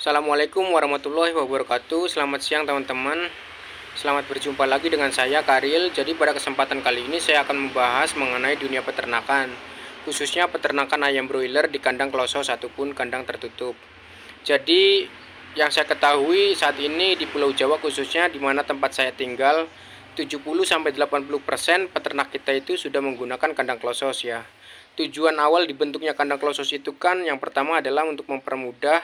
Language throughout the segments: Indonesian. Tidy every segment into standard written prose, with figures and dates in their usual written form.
Assalamualaikum warahmatullahi wabarakatuh. Selamat siang teman-teman. Selamat berjumpa lagi dengan saya Karil. Jadi pada kesempatan kali ini saya akan membahas mengenai dunia peternakan, khususnya peternakan ayam broiler di kandang closed ataupun kandang tertutup. Jadi yang saya ketahui saat ini di Pulau Jawa khususnya di mana tempat saya tinggal, 70-80% peternak kita itu sudah menggunakan kandang closed ya. Tujuan awal dibentuknya kandang closed itu kan yang pertama adalah untuk mempermudah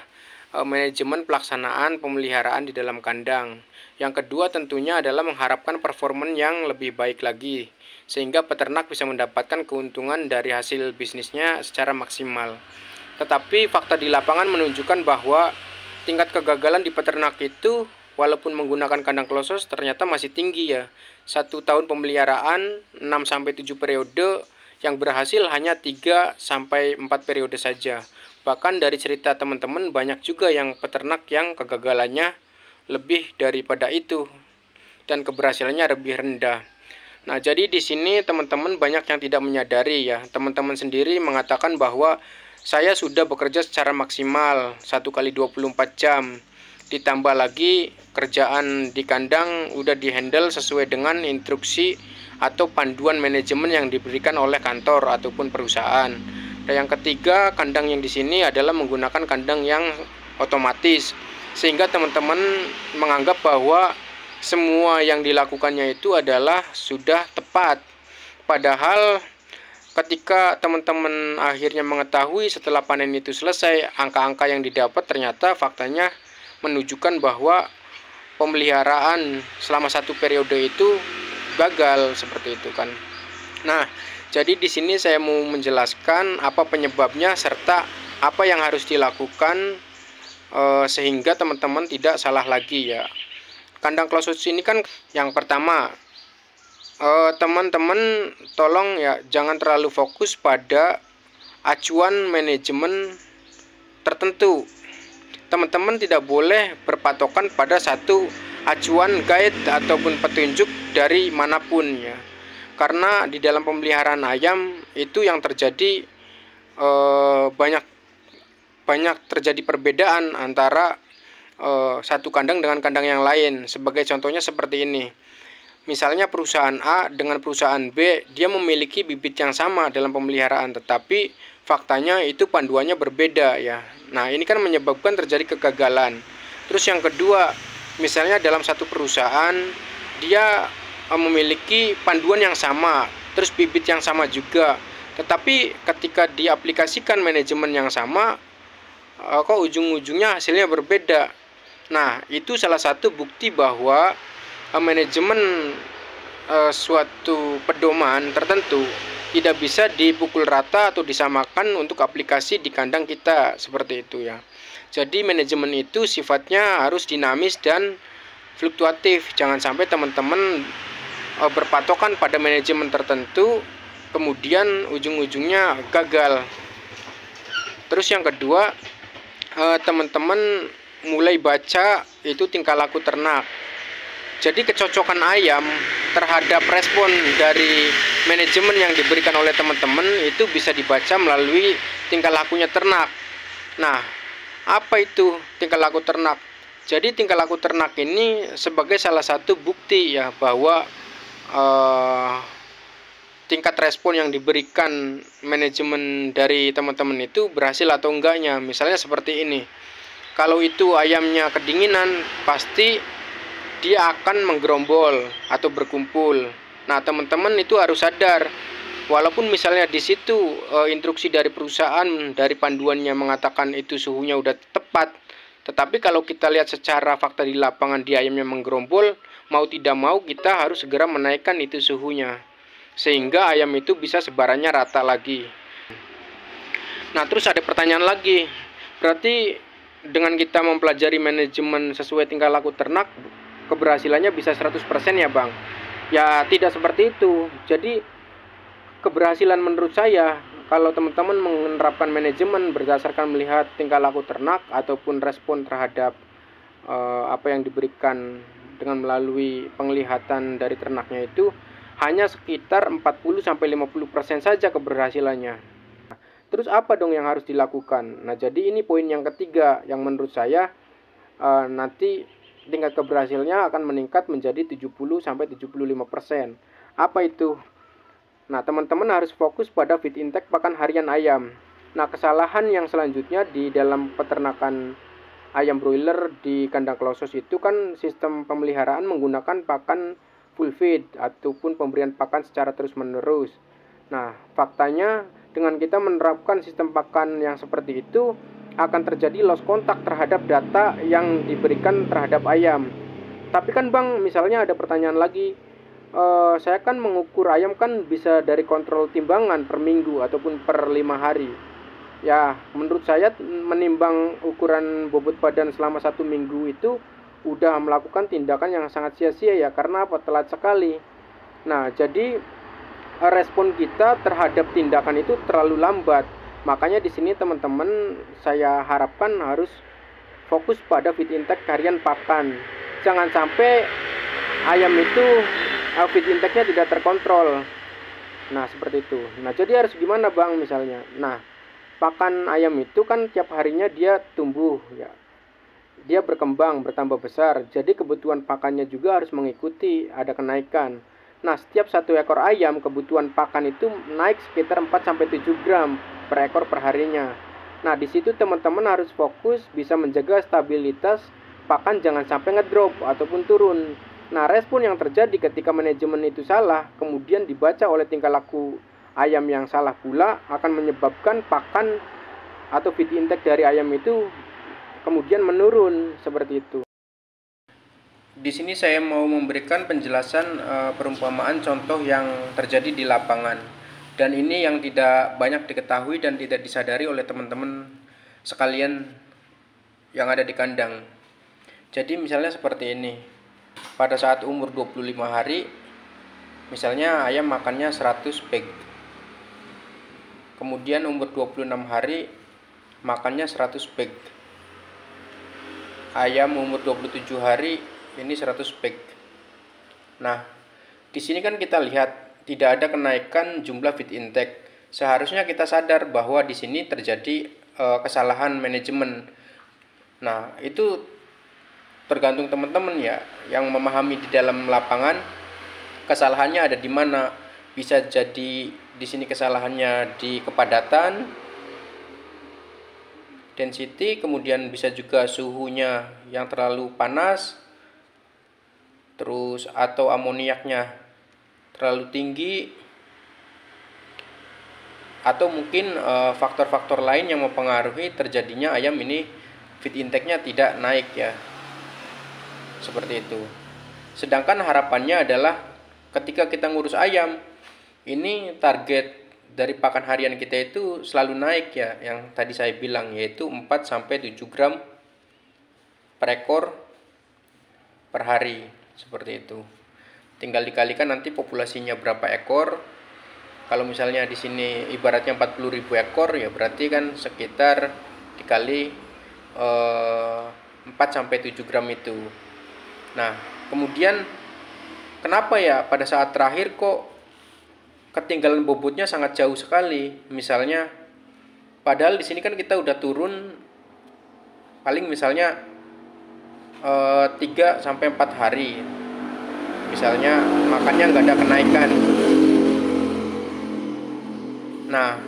manajemen pelaksanaan pemeliharaan di dalam kandang. Yang kedua tentunya adalah mengharapkan performa yang lebih baik lagi, sehingga peternak bisa mendapatkan keuntungan dari hasil bisnisnya secara maksimal. Tetapi fakta di lapangan menunjukkan bahwa tingkat kegagalan di peternak itu walaupun menggunakan kandang closed ternyata masih tinggi ya. 1 tahun pemeliharaan 6-7 periode, yang berhasil hanya 3-4 periode saja. Bahkan dari cerita teman-teman banyak juga yang peternak yang kegagalannya lebih daripada itu dan keberhasilannya lebih rendah. Nah, jadi di sini teman-teman banyak yang tidak menyadari ya. Teman-teman sendiri mengatakan bahwa saya sudah bekerja secara maksimal 1 kali 24 jam. Ditambah lagi kerjaan di kandang udah dihandle sesuai dengan instruksi atau panduan manajemen yang diberikan oleh kantor ataupun perusahaan. Dan yang ketiga, kandang yang di sini adalah menggunakan kandang yang otomatis, sehingga teman-teman menganggap bahwa semua yang dilakukannya itu adalah sudah tepat. Padahal ketika teman-teman akhirnya mengetahui setelah panen itu selesai, angka-angka yang didapat ternyata faktanya menunjukkan bahwa pemeliharaan selama 1 periode itu gagal seperti itu kan. Nah, jadi di sini saya mau menjelaskan apa penyebabnya serta apa yang harus dilakukan sehingga teman-teman tidak salah lagi ya. Kandang closed ini kan yang pertama, teman-teman tolong ya jangan terlalu fokus pada acuan manajemen tertentu. Teman-teman tidak boleh berpatokan pada satu acuan guide ataupun petunjuk dari manapun ya. Karena di dalam pemeliharaan ayam itu yang terjadi banyak terjadi perbedaan antara satu kandang dengan kandang yang lain. Sebagai contohnya seperti ini. Misalnya perusahaan A dengan perusahaan B, dia memiliki bibit yang sama dalam pemeliharaan, tetapi faktanya itu panduannya berbeda ya. Nah, ini kan menyebabkan terjadi kegagalan. Terus yang kedua, misalnya dalam satu perusahaan dia memiliki panduan yang sama, terus bibit yang sama juga, tetapi ketika diaplikasikan manajemen yang sama, kok ujung-ujungnya hasilnya berbeda. Nah, itu salah satu bukti bahwa manajemen suatu pedoman tertentu tidak bisa dipukul rata atau disamakan untuk aplikasi di kandang kita seperti itu ya. Jadi manajemen itu sifatnya harus dinamis dan fluktuatif. Jangan sampai teman-teman berpatokan pada manajemen tertentu kemudian ujung-ujungnya gagal. Terus yang kedua, teman-teman mulai baca itu tingkah laku ternak. Jadi kecocokan ayam terhadap respon dari manajemen yang diberikan oleh teman-teman itu bisa dibaca melalui tingkah lakunya ternak. Nah, apa itu tingkah laku ternak? Jadi tingkah laku ternak ini sebagai salah satu bukti ya bahwa tingkat respon yang diberikan manajemen dari teman-teman itu berhasil atau enggaknya. Misalnya seperti ini. Kalau itu ayamnya kedinginan, pasti dia akan menggerombol atau berkumpul. Nah, teman-teman itu harus sadar, walaupun misalnya di situ instruksi dari perusahaan, dari panduannya mengatakan itu suhunya udah tepat, tetapi kalau kita lihat secara fakta di lapangan di ayamnya menggerombol, mau tidak mau kita harus segera menaikkan itu suhunya, sehingga ayam itu bisa sebarannya rata lagi. Nah, terus ada pertanyaan lagi, berarti dengan kita mempelajari manajemen sesuai tingkah laku ternak, keberhasilannya bisa 100% ya Bang? Ya tidak seperti itu. Jadi keberhasilan menurut saya kalau teman-teman menerapkan manajemen berdasarkan melihat tingkah laku ternak ataupun respon terhadap apa yang diberikan dengan melalui penglihatan dari ternaknya itu hanya sekitar 40-50% saja keberhasilannya. Terus apa dong yang harus dilakukan? Nah, jadi ini poin yang ketiga yang menurut saya nanti tingkat keberhasilannya akan meningkat menjadi 70-75%. Apa itu? Nah, teman-teman harus fokus pada feed intake pakan harian ayam. Nah, kesalahan yang selanjutnya di dalam peternakan ayam broiler di kandang klosos itu kan sistem pemeliharaan menggunakan pakan full feed ataupun pemberian pakan secara terus-menerus. Nah, faktanya dengan kita menerapkan sistem pakan yang seperti itu akan terjadi loss kontak terhadap data yang diberikan terhadap ayam. Tapi kan Bang, misalnya ada pertanyaan lagi, saya kan mengukur ayam kan bisa dari kontrol timbangan per minggu ataupun per 5 hari. Ya, menurut saya menimbang ukuran bobot badan selama 1 minggu itu udah melakukan tindakan yang sangat sia-sia ya, karena apa? Telat sekali. Nah, jadi respon kita terhadap tindakan itu terlalu lambat. Makanya di sini teman-teman saya harapkan harus fokus pada feed intake harian pakan. Jangan sampai ayam itu feed intake-nya tidak terkontrol. Nah, seperti itu. Nah, jadi harus gimana Bang misalnya? Nah, pakan ayam itu kan tiap harinya dia tumbuh ya. Dia berkembang, bertambah besar. Jadi kebutuhan pakannya juga harus mengikuti, ada kenaikan. Nah, setiap 1 ekor ayam kebutuhan pakan itu naik sekitar 4-7 gram per ekor per harinya. Nah, di situ teman-teman harus fokus bisa menjaga stabilitas pakan jangan sampai ngedrop ataupun turun. Nah, respon yang terjadi ketika manajemen itu salah, kemudian dibaca oleh tingkah laku ayam yang salah pula akan menyebabkan pakan atau feed intake dari ayam itu kemudian menurun seperti itu. Di sini saya mau memberikan penjelasan perumpamaan contoh yang terjadi di lapangan. Dan ini yang tidak banyak diketahui dan tidak disadari oleh teman-teman sekalian yang ada di kandang. Jadi misalnya seperti ini. Pada saat umur 25 hari, misalnya ayam makannya 100 bag. Kemudian umur 26 hari, makannya 100 bag. Ayam umur 27 hari, ini 100 bag. Nah, di sini kan kita lihat tidak ada kenaikan jumlah feed intake. Seharusnya kita sadar bahwa di sini terjadi kesalahan manajemen. Nah, itu tergantung teman-teman ya yang memahami di dalam lapangan kesalahannya ada di mana. Bisa jadi di sini kesalahannya di kepadatan, density, kemudian bisa juga suhunya yang terlalu panas, terus atau amoniaknya terlalu tinggi, atau mungkin faktor-faktor lain yang mempengaruhi terjadinya ayam ini feed intake-nya tidak naik ya, seperti itu. Sedangkan harapannya adalah ketika kita ngurus ayam ini target dari pakan harian kita itu selalu naik ya, yang tadi saya bilang yaitu 4-7 gram per ekor per hari, seperti itu. Tinggal dikalikan nanti populasinya berapa ekor. Kalau misalnya di sini ibaratnya 40.000 ekor ya berarti kan sekitar dikali 4-7 gram itu. Nah, kemudian kenapa ya pada saat terakhir kok ketinggalan bobotnya sangat jauh sekali? Misalnya padahal di sini kan kita udah turun paling misalnya 3-4 hari. Misalnya makannya nggak ada kenaikan. Nah,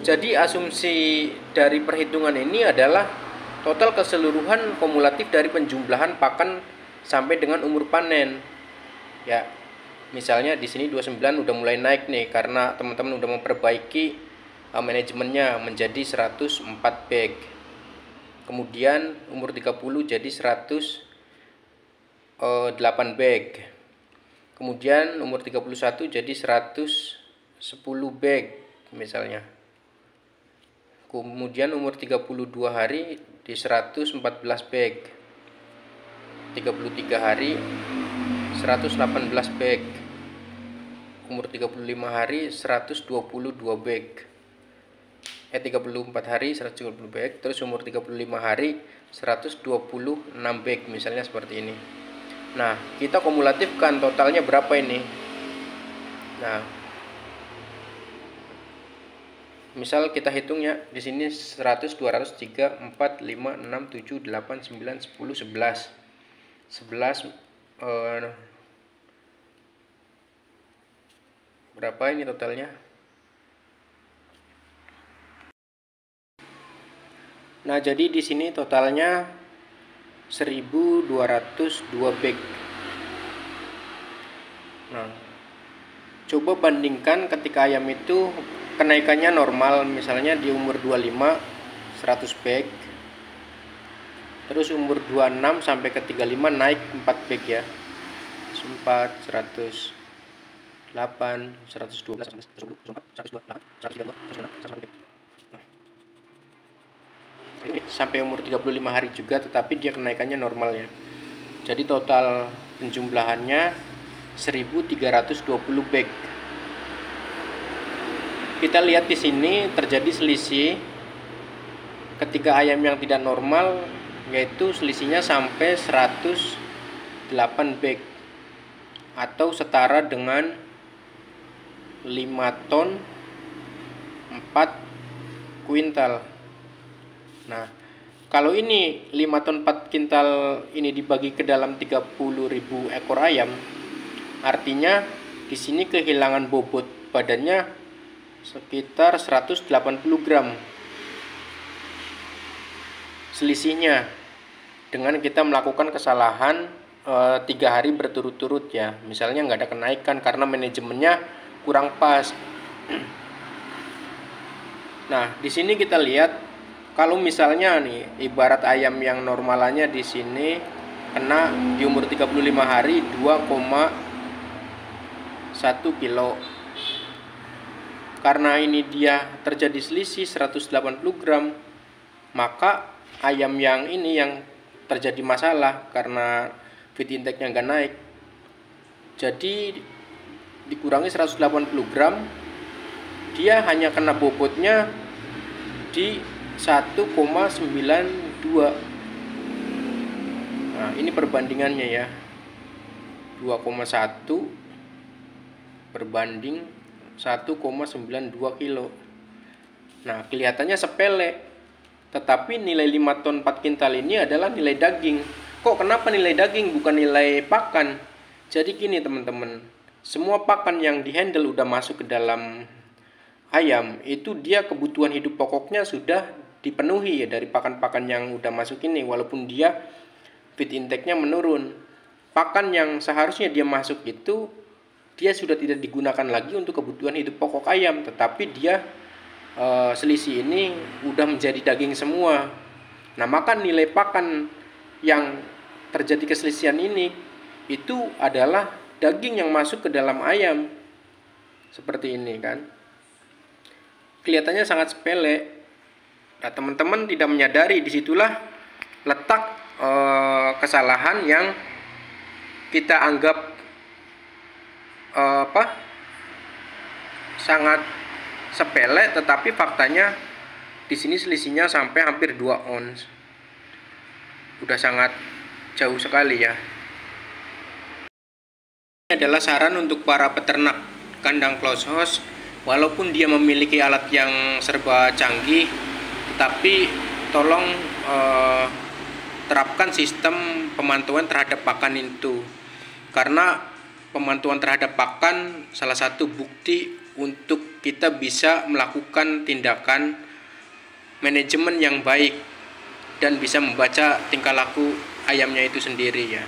jadi asumsi dari perhitungan ini adalah total keseluruhan kumulatif dari penjumlahan pakan sampai dengan umur panen. Ya, misalnya di sini 29 udah mulai naik nih karena teman-teman udah memperbaiki manajemennya menjadi 104 bag. Kemudian umur 30 jadi 108 bag. Kemudian umur 31 jadi 110 bag misalnya. Kemudian umur 32 hari di 114 bag. 33 hari 118 bag. Umur 35 hari 122 bag. 34 hari 120 bag. Terus umur 35 hari 126 bag misalnya seperti ini. Nah, kita kumulatifkan totalnya berapa ini? Nah, Misal kita hitung ya, di sini 100, 200, 3, 4, 5, 6, 7, 8, 9, 10, 11. 11 berapa ini totalnya? Nah, jadi di sini totalnya 1202 bag. Nah, coba bandingkan ketika ayam itu kenaikannya normal, misalnya di umur 25 100 bag. Terus umur 26 sampai ke 35 naik 4 bag ya. 4, 100, 8, 112, 102, 102, sampai umur 35 hari juga, tetapi dia kenaikannya normal ya. Jadi total penjumlahannya 1320 bag. Kita lihat di sini terjadi selisih ketika ayam yang tidak normal, yaitu selisihnya sampai 108 bag atau setara dengan 5 ton 4 kuintal. Nah, kalau ini 5 ton 4 kuintal ini dibagi ke dalam 30.000 ekor ayam, artinya di sini kehilangan bobot badannya sekitar 180 gram. Selisihnya dengan kita melakukan kesalahan 3 hari berturut-turut ya. Misalnya nggak ada kenaikan karena manajemennya kurang pas. Nah, di sini kita lihat kalau misalnya nih ibarat ayam yang normalannya di sini kena di umur 35 hari 2,1 kilo. Karena ini dia terjadi selisih 180 gram, maka ayam yang ini yang terjadi masalah karena feed intake-nya nggak naik. Jadi dikurangi 180 gram, dia hanya kena bobotnya di 1,92. Nah, ini perbandingannya ya. 2,1 berbanding 1,92 kilo. Nah, kelihatannya sepele. Tetapi nilai 5 ton 4 kintal ini adalah nilai daging. Kok kenapa nilai daging bukan nilai pakan? Jadi gini teman-teman, semua pakan yang dihandle udah masuk ke dalam ayam, itu dia kebutuhan hidup pokoknya sudah dipenuhi ya dari pakan-pakan yang udah masuk ini, walaupun dia feed intake-nya menurun. Pakan yang seharusnya dia masuk itu dia sudah tidak digunakan lagi untuk kebutuhan hidup pokok ayam, tetapi dia selisih ini udah menjadi daging semua. Nah, maka nilai pakan yang terjadi keselisihan ini itu adalah daging yang masuk ke dalam ayam. Seperti ini kan. Kelihatannya sangat sepele. Nah, teman-teman tidak menyadari disitulah letak kesalahan yang kita anggap sangat sepele, tetapi faktanya di sini selisihnya sampai hampir 2 ons. Udah sangat jauh sekali ya. Ini adalah saran untuk para peternak kandang close house, walaupun dia memiliki alat yang serba canggih, tapi tolong terapkan sistem pemantauan terhadap pakan itu, karena pemantauan terhadap pakan salah satu bukti untuk kita bisa melakukan tindakan manajemen yang baik dan bisa membaca tingkah laku ayamnya itu sendiri ya.